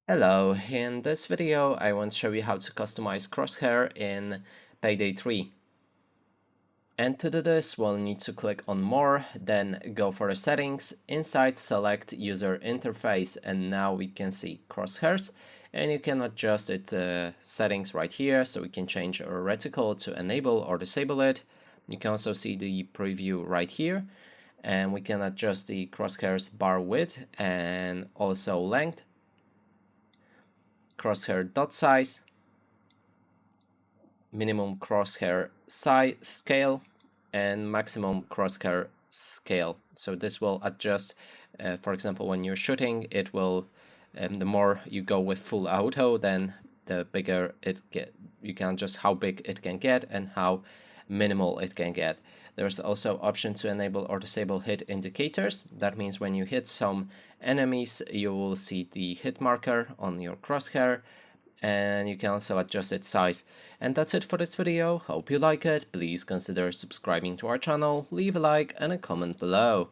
Hello, in this video I want to show you how to customize Crosshair in Payday 3. And to do this, we'll need to click on More, then go for the settings, inside select User Interface, and now we can see Crosshairs, and you can adjust it settings right here, so we can change our reticle to enable or disable it. You can also see the preview right here, and we can adjust the crosshairs bar width and also length. Crosshair dot size, minimum crosshair size scale, and maximum crosshair scale. So this will adjust, for example, when you're shooting, it will, the more you go with full auto, then the bigger it get. You can adjust how big it can get and how minimal it can get. There's also option to enable or disable hit indicators. That means when you hit some enemies, you will see the hit marker on your crosshair, and you can also adjust its size. And that's it for this video. Hope you like it. Please consider subscribing to our channel, leave a like and a comment below.